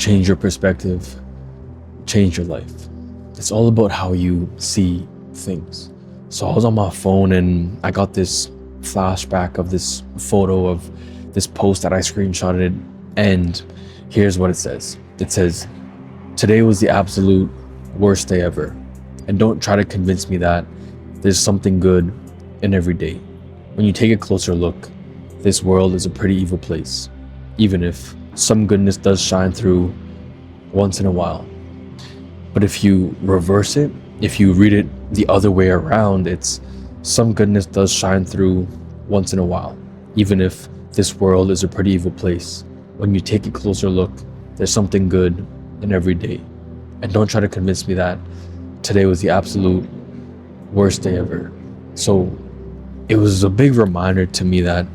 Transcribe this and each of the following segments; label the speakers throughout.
Speaker 1: change your perspective, change your life. It's all about how you see things. So I was on my phone and I got this flashback of this photo of this post that I screenshotted, and here's what it says. It says, "Today was the absolute worst day ever. And don't try to convince me that there's something good in every day. When you take a closer look, this world is a pretty evil place, even if some goodness does shine through once in a while. But if you reverse it, if you read it the other way around, it's some goodness does shine through once in a while, even if this world is a pretty evil place. When you take a closer look, there's something good in every day. And don't try to convince me that today was the absolute worst day ever." So it was a big reminder to me that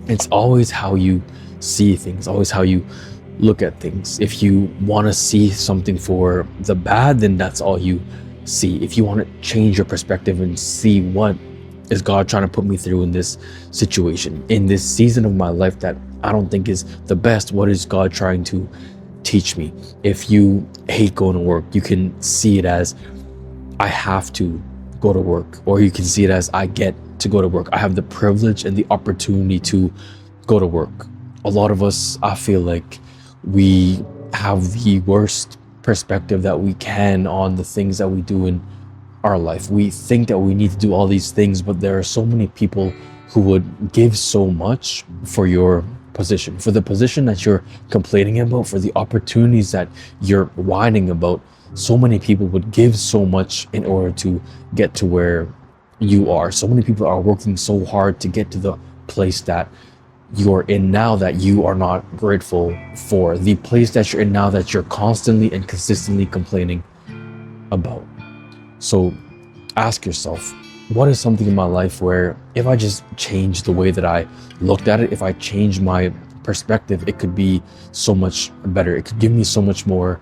Speaker 1: it's always how you see things, always how you look at things. If you want to see something for the bad, then that's all you see. If you want to change your perspective and see what is God trying to put me through in this situation, in this season of my life that I don't think is the best, what is God trying to teach me? If you hate going to work, you can see it as I have to go to work, or you can see it as I get to go to work. I have the privilege and the opportunity to go to work. A lot of us, I feel like, we have the worst perspective that we can on the things that we do in our life. We think that we need to do all these things, but there are so many people who would give so much for your position, for the position that you're complaining about, for the opportunities that you're whining about. So many people would give so much in order to get to where you are. So many people are working so hard to get to the place that you're in now that you are not grateful for, the place that you're in now that you're constantly and consistently complaining about. So ask yourself, what is something in my life where if I just change the way that I looked at it, if I change my perspective, it could be so much better. It could give me so much more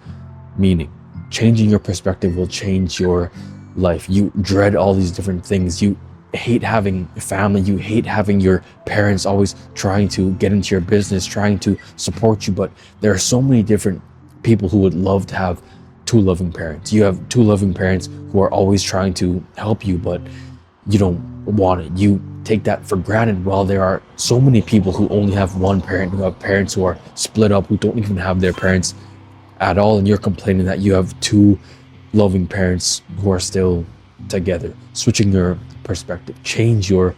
Speaker 1: meaning. Changing your perspective will change your life. You dread all these different things. You hate having family. You hate having your parents always trying to get into your business, trying to support you. But there are so many different people who would love to have two loving parents. You have two loving parents who are always trying to help you, but you don't want it. You take that for granted, while there are so many people who only have one parent, who have parents who are split up, who don't even have their parents at all, and you're complaining that you have two loving parents who are still together. Switching your perspective, change your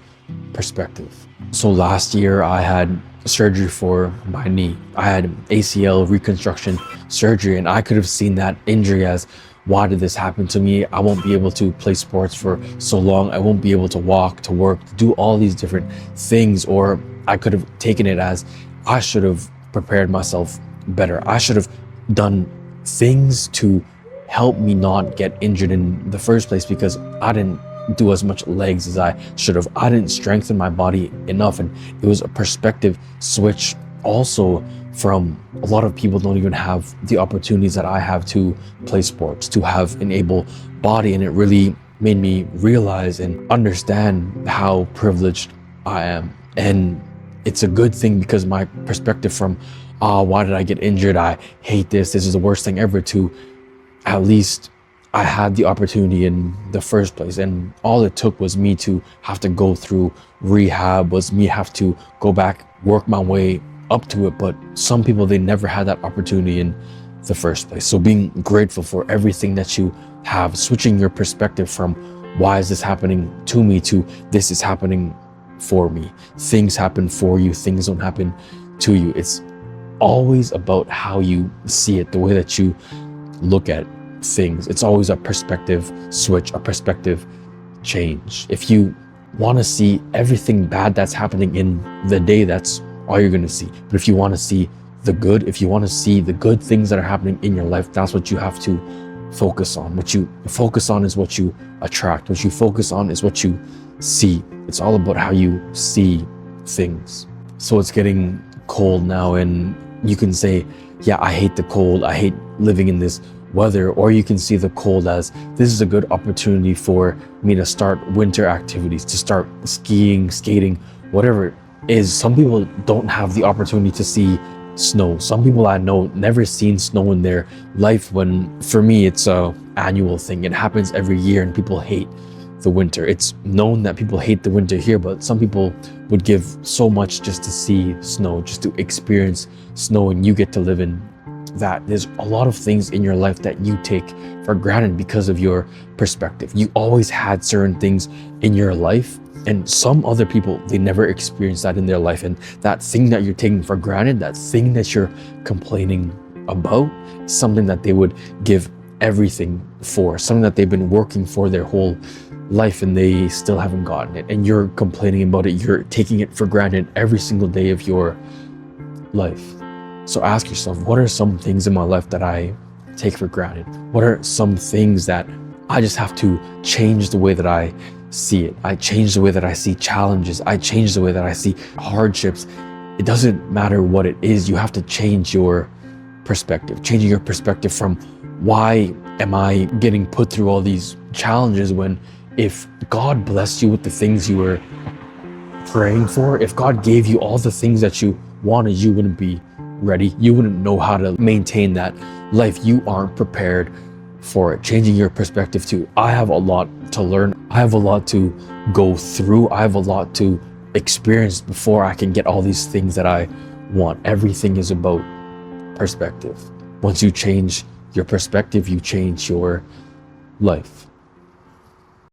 Speaker 1: perspective. So last year I had surgery for my knee. I had ACL reconstruction surgery, and I could have seen that injury as, why did this happen to me? I won't be able to play sports for so long. I won't be able to walk, to work, to do all these different things. Or I could have taken it as, I should have prepared myself better. I should have done things to help me not get injured in the first place, because I didn't do as much legs as I should have. I didn't strengthen my body enough. And it was a perspective switch also from a lot of people don't even have the opportunities that I have to play sports, to have an able body. And it really made me realize and understand how privileged I am. And it's a good thing, because my perspective from, why did I get injured? I hate this. This is the worst thing ever, to at least I had the opportunity in the first place. And all it took was me to have to go through rehab, was me have to go back, work my way up to it. But some people, they never had that opportunity in the first place. So being grateful for everything that you have, switching your perspective from why is this happening to me to this is happening for me. Things happen for you, things don't happen to you. It's always about how you see it, the way that you look at things. It's always a perspective switch, a perspective change. If you want to see everything bad that's happening in the day, that's all you're going to see. But if you want to see the good, if you want to see the good things that are happening in your life, that's what you have to focus on. What you focus on is what you attract. What you focus on is what you see. It's all about how you see things. So it's getting cold now, and you can say, yeah, I hate the cold. I hate living in this weather. Or you can see the cold as, this is a good opportunity for me to start winter activities, to start skiing, skating, whatever it is. Some people don't have the opportunity to see snow. Some people I know never seen snow in their life, when for me it's a annual thing. It happens every year and people hate the winter. It's known that people hate the winter here, but some people would give so much just to see snow, just to experience snow, and you get to live in that. There's a lot of things in your life that you take for granted because of your perspective. You always had certain things in your life, and some other people, they never experienced that in their life. And that thing that you're taking for granted, that thing that you're complaining about, something that they would give everything for, something that they've been working for their whole life and they still haven't gotten it, and you're complaining about it. You're taking it for granted every single day of your life. So ask yourself, what are some things in my life that I take for granted? What are some things that I just have to change the way that I see it? I change the way that I see challenges. I change the way that I see hardships. It doesn't matter what it is. You have to change your perspective. Changing your perspective from, why am I getting put through all these challenges, when if God blessed you with the things you were praying for, if God gave you all the things that you wanted, you wouldn't be ready. You wouldn't know how to maintain that life. You aren't prepared for it. Changing your perspective to, I have a lot to learn. I have a lot to go through. I have a lot to experience before I can get all these things that I want. Everything is about perspective. Once you change your perspective, you change your life.